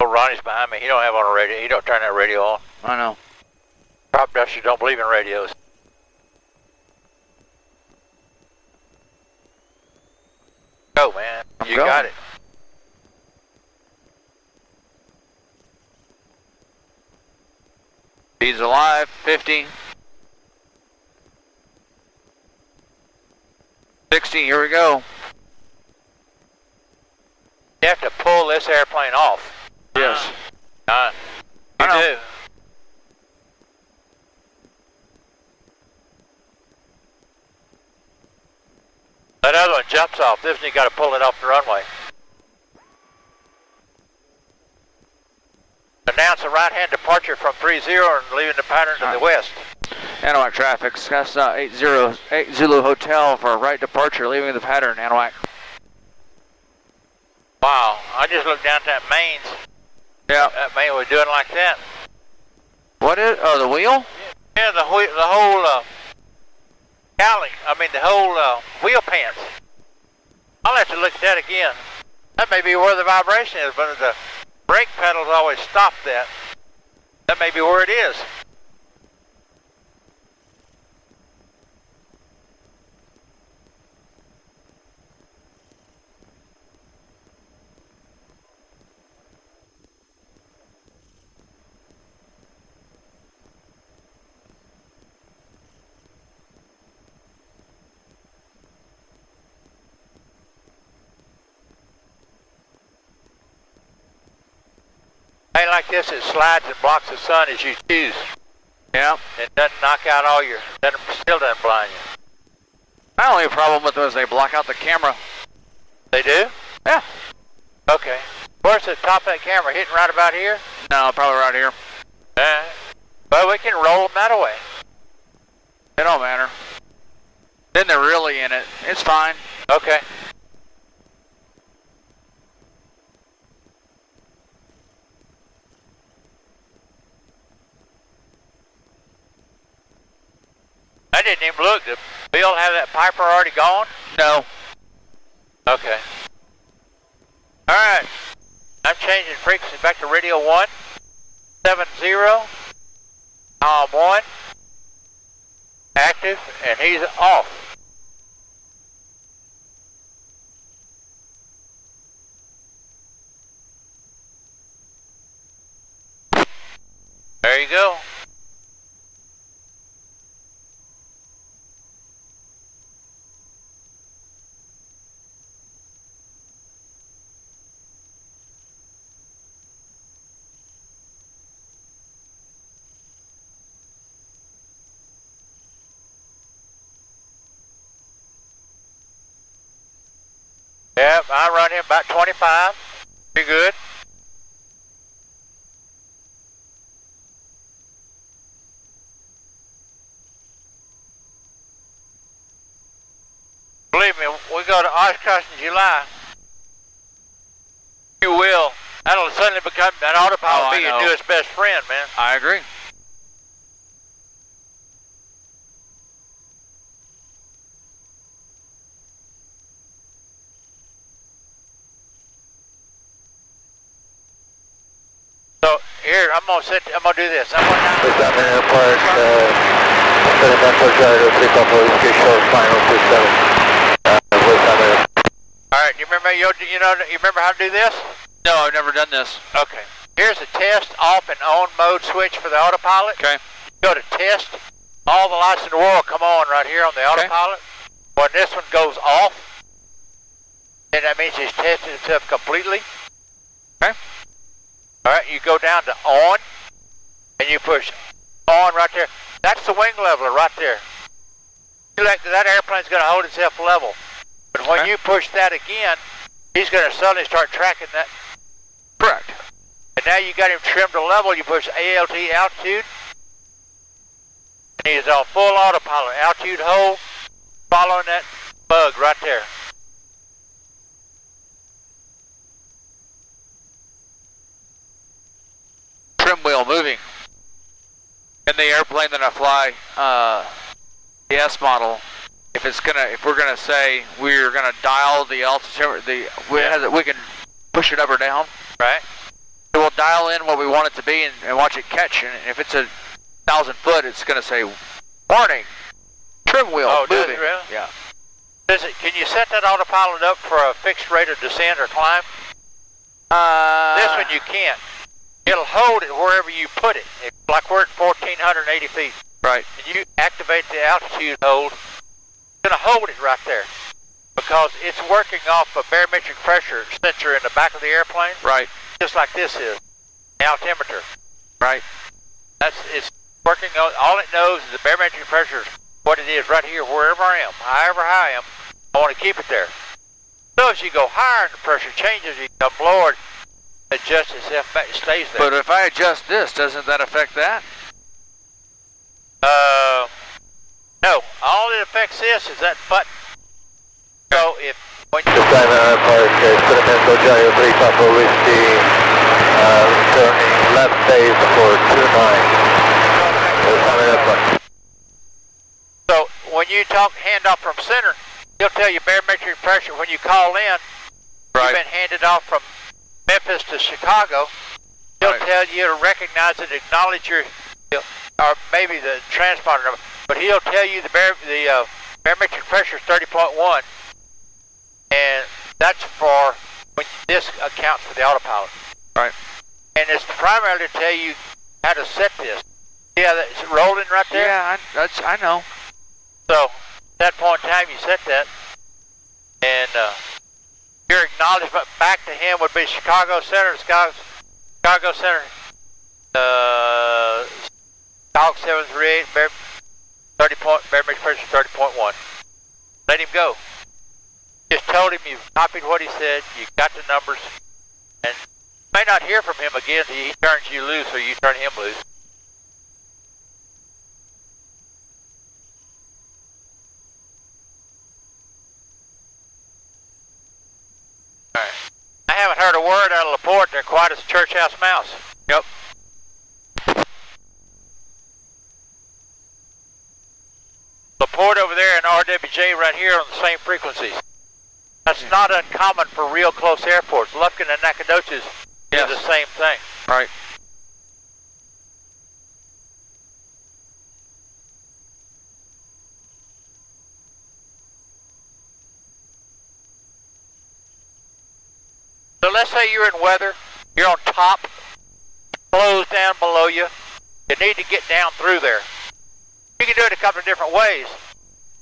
Ronnie's behind me. He don't have on a radio. He don't turn that radio on. I know. Prop dusters don't believe in radios. Go, man. You got it. He's alive. 50. 60. Here we go. You have to pull this airplane off. Yes. You do. That other one jumps off. This one you got to pull it off the runway. Announce a right-hand departure from 30 and leaving the pattern to the west. Anahuac traffic, Cessna 80 Zulu Hotel for a right departure, leaving the pattern, Anahuac. Wow, I just looked down at that mains. Yeah. That main was doing like that. What is, oh, the wheel? Yeah, the whole cowling, the whole wheel pants. I'll have to look at that again. That may be where the vibration is, but the brake pedals always stop that. That may be where it is. Ain't like this, it slides and blocks the sun as you choose. Yeah. It doesn't knock out all your, still doesn't blind you. My only problem with them is they block out the camera. They do? Yeah. Okay. Where's the top of that camera? Hitting right about here? No, probably right here. But we can roll them that way. It don't matter. Then they're really in it. It's fine. Okay. I didn't even look. Did Bill have that Piper already gone? No. Okay. Alright. I'm changing frequency back to radio 170. I'm 1. Active, and he's off. There you go. Yep, I run him about 25. Pretty good. Believe me, we go to Oshkosh in July. You will. That'll suddenly become that autopilot be your newest best friend, man. I agree. So here, I'm gonna do this. I'm gonna Airport, experimental gyro, takeoff OSK short, final 27. Alright, you remember you remember how to do this? No, I've never done this. Okay. Here's a test off and on mode switch for the autopilot. Okay. Go to test. All the lights in the world come on right here on the autopilot. When this one goes off, then that means it's tested itself completely. Okay. Alright, you go down to on, and you push on right there. That's the wing leveler right there. That airplane's going to hold itself level. But when you push that again, he's going to suddenly start tracking that. Correct. And now you got him trimmed to level. You push ALT altitude. And he's on full autopilot. Altitude hold, following that bug right there. Trim wheel moving. In the airplane that I fly, the S model, if we're gonna say we're gonna dial the altitude, we can push it up or down. Right. It will dial in what we want it to be and watch it catch. And if it's 1,000 foot, it's going to say, warning, trim wheel moving. Does it really? Yeah. Can you set that autopilot up for a fixed rate of descent or climb? This one you can't. It'll hold it wherever you put it. Like we're at 1,480 feet. Right. And you activate the altitude hold, it's going to hold it right there. Because it's working off a barometric pressure sensor in the back of the airplane. Right. Just like this is. The altimeter. Right. It's working on, all it knows is the barometric pressure is what it is right here, wherever I am, however high I am, I want to keep it there. So as you go higher and the pressure changes, you come lower, it adjusts itself back, it stays there. But if I adjust this, doesn't that affect that? No. All it affects this is that button. So if, when you... This time Park, Experimental Gyro 3 Papa Whiskey, turning left base for 29. So when you talk handoff from center, he'll tell you barometric pressure when you call in. Right. You've been handed off from Memphis to Chicago. He'll tell you to recognize it, acknowledge your, or maybe the transponder number, but he'll tell you the barometric pressure is 30.1, and that's for when this accounts for the autopilot. Right. And it's primarily to tell you how to set this. See how that's rolling right there? Yeah, I know. So, at that point in time, you set that, and your acknowledgement back to him would be Chicago Center, Chicago Center, Dog 738, barometric pressure 30.1. Let him go. Just told him you copied what he said, you got the numbers, and you may not hear from him again until he turns you loose or you turn him loose. Alright. I haven't heard a word out of LaPorte. They're quiet as a church house mouse. Yep. LaPorte over there and RWJ right here on the same frequencies. That's not uncommon for real close airports. Lufkin and Nacogdoches do the same thing. Right. So let's say you're in weather, you're on top, blows down below you, you need to get down through there. You can do it a couple of different ways.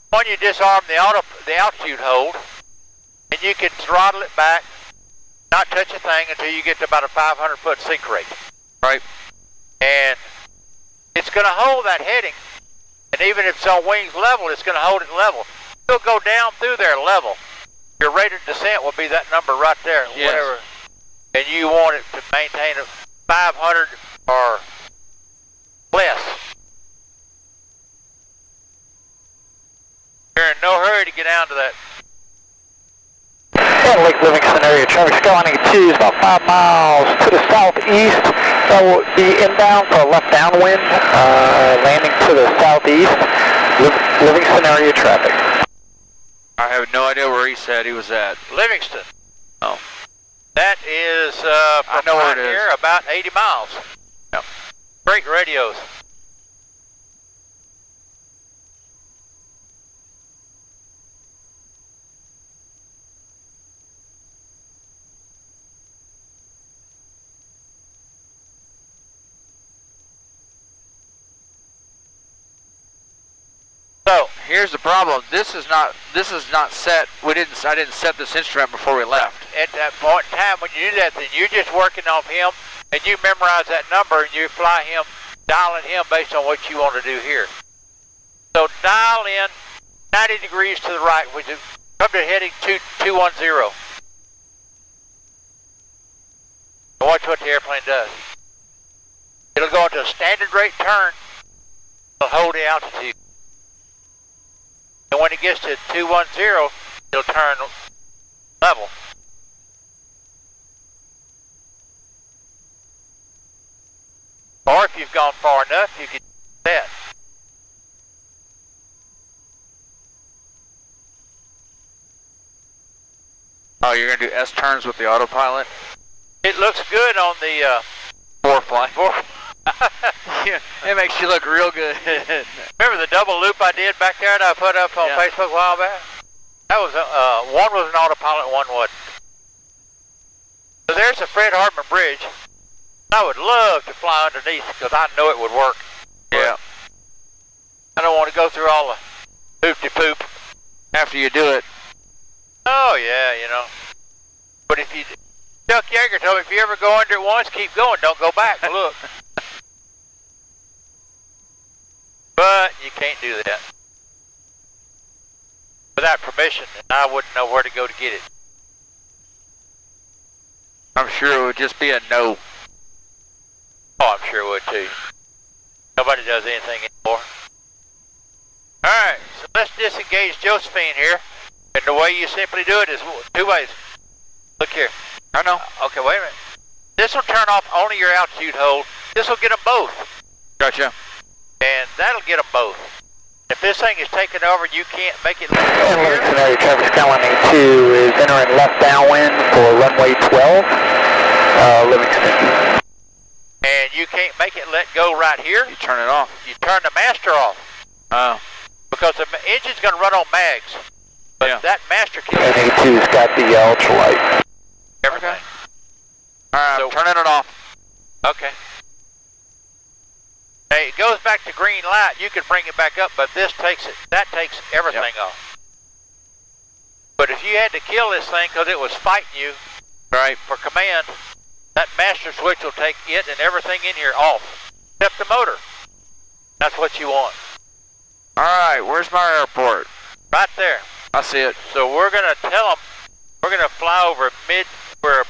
One, you disarm the altitude hold, and you can throttle it back, not touch a thing until you get to about a 500-foot sink rate. Right. And it's going to hold that heading, and even if it's on wings level, it's going to hold it level. You'll go down through there level. Your rate of descent will be that number right there, whatever. And you want it to maintain a 500 or less. You're in no hurry to get down to that. Lake Livingston area traffic, Skyline 2 is about 5 miles to the southeast. That will be inbound for a left downwind, landing to the southeast. Livingston area traffic. I have no idea where he said he was at. Livingston. Oh. That is from right here about 80 miles. Yep. Great radios. So here's the problem. This is not set. I didn't set this instrument before we left. At that point in time when you do that, then you're just working off him, and you memorize that number, and you fly him, dialing him based on what you want to do here. So dial in 90 degrees to the right, which is come to heading 210. And watch what the airplane does. It'll go into a standard rate turn. It'll hold the altitude. And when it gets to 210, it'll turn level. Or if you've gone far enough, you can do that. Oh, you're going to do S turns with the autopilot? It looks good on the 4 flight. Yeah, it makes you look real good. Remember the double loop I did back there that I put up on Facebook a while back? That was, one was an autopilot, one wasn't. So there's the Fred Hardman Bridge. I would love to fly underneath because I know it would work. Yeah. I don't want to go through all the hoop-de-poop. After you do it. Oh, yeah, you know. But if you... Chuck Yeager told me if you ever go under it once, keep going. Don't go back. Look. But you can't do that. Without permission, and I wouldn't know where to go to get it. I'm sure it would just be a no. Oh, I'm sure it would too. Nobody does anything anymore. Alright, so let's disengage Josephine here. And the way you simply do it is 2 ways. Look here. I know. Okay, wait a minute. This will turn off only your altitude hold. This will get them both. Gotcha. And that'll get them both. If this thing is taken over, you can't make it. Livingston area traffic Skyline 2 is entering left downwind for runway 12, Livingston. And you can't make it let go right here. You turn it off. You turn the master off. Oh. Because the engine's going to run on mags. But that master kills Skyline 2's got the ultralight. everything. Okay. Alright, I'm turning it off. Okay. Hey, it goes back to green light. You can bring it back up, but this takes it. That takes everything off. But if you had to kill this thing because it was fighting you, right, for command, that master switch will take it and everything in here off, except the motor. That's what you want. Alright, where's my airport? Right there. I see it. So we're going to tell them, we're going to fly over we're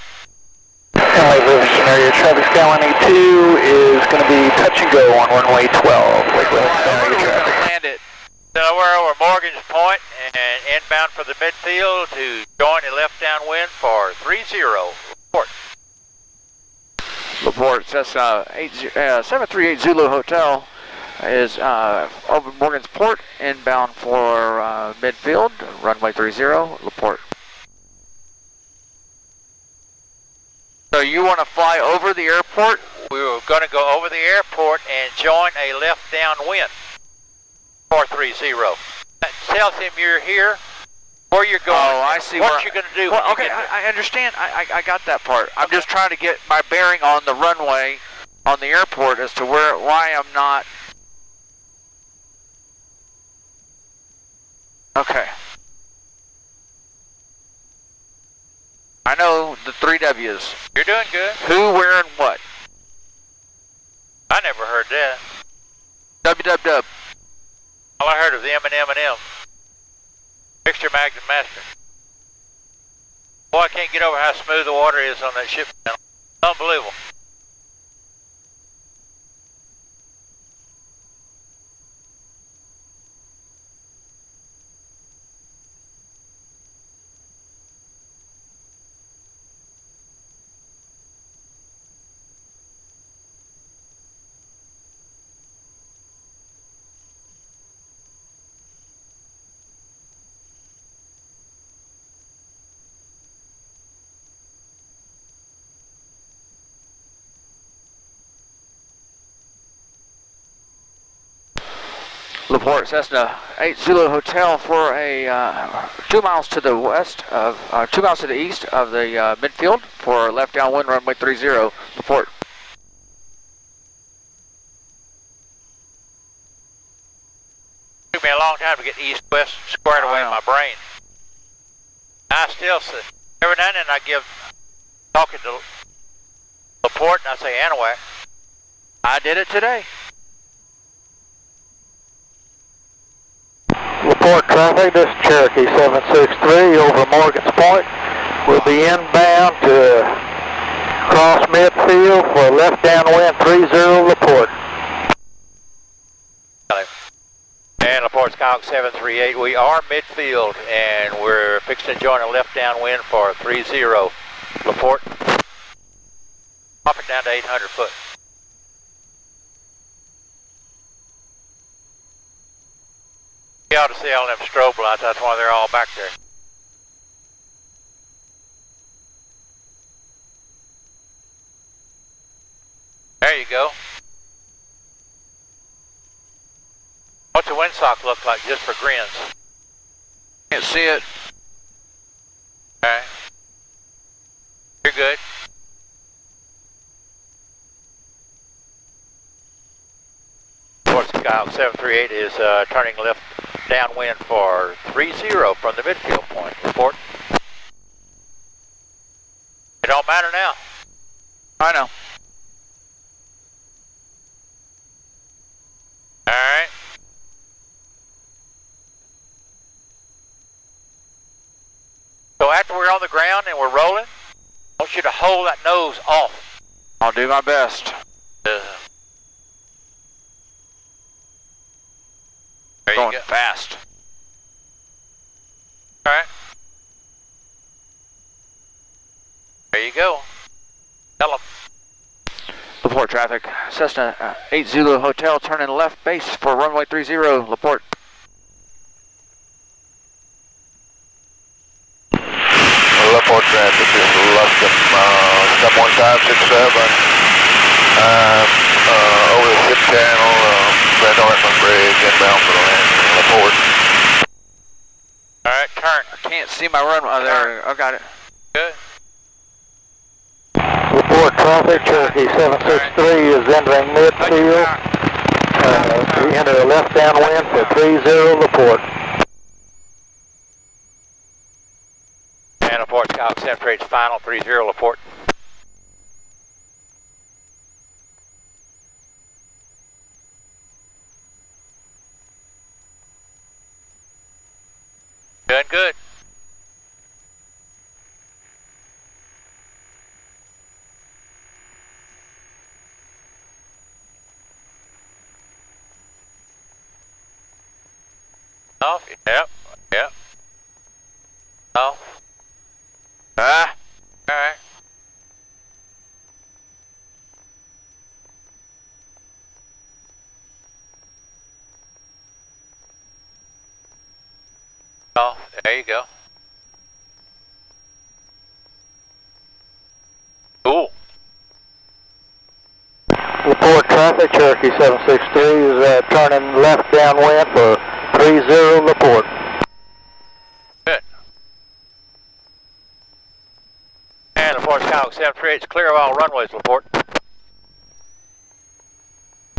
Livingston area traffic Skyline 2 is going to be touch and go on runway 12. Livingston area traffic. Land it. So we're over Morgan's Point and inbound for the midfield to join the left downwind for 30. Report. Report, Cessna 738 Zulu Hotel is over Morgan's Port, inbound for midfield, runway 30, Report. So you want to fly over the airport? We were going to go over the airport and join a left downwind for 30. That tells him you're here, where you're going, oh, I see what you're going to do. Well, okay, I understand. I got that part. I'm just trying to get my bearing on the runway on the airport as to why I'm not. Okay. I know the 3 W's. You're doing good. Who, where, and what. I never heard that. WWW. All I heard was the M&M. Mixture, mags, and master. Boy, I can't get over how smooth the water is on that ship channel. Unbelievable. LaPorte, Cessna 8 Zulu Hotel for a 2 miles to the west of 2 miles to the east of the midfield for left downwind runway 30. LaPorte. Took me a long time to get east-west squared away in my brain. I still say, every now and then I give talking to LaPorte and I say Anahuac. I did it today. LaPorte traffic, this is Cherokee 763 over Morgan's Point. We'll be inbound to cross midfield for left downwind 30 LaPorte. And LaPorte Skyhawk 738, we are midfield and we're fixing to join a left downwind for 30. LaPorte, pop it down to 800 foot. You ought to see all them strobe lights, that's why they're all back there. There you go. What's the windsock look like just for grins? Can't see it. Alright. You're good. Porte Skyhawk 738 is turning left downwind for 30 from the midfield point. Report. It don't matter now. I know. Alright. So after we're on the ground and we're rolling, I want you to hold that nose off. I'll do my best. There you Going go. fast. Alright. There you go. Tell them. Laporte traffic. Cessna 80 Hotel turning left base for runway 30, Laporte. Laporte traffic, this is Luskin, step 1567, over the ship channel, Grand Hartman Bridge, inbound for the landing, Laporte. Alright, turn. I can't see my runway. Oh, there. I got it. Good. Laporte traffic, Cherokee 763 is entering midfield. We enter a left downwind for 30 Laporte. And Porte Skyhawk 738's final 30 Laporte. Doing good. Off. Yep. Yep. Off. Ah. Alright. Oh, there you go. Cool. Laporte traffic, Cherokee 763 is turning left downwind for 30 Laporte. Good. And Porte Skyhawk 738's clear of all runways, Laporte.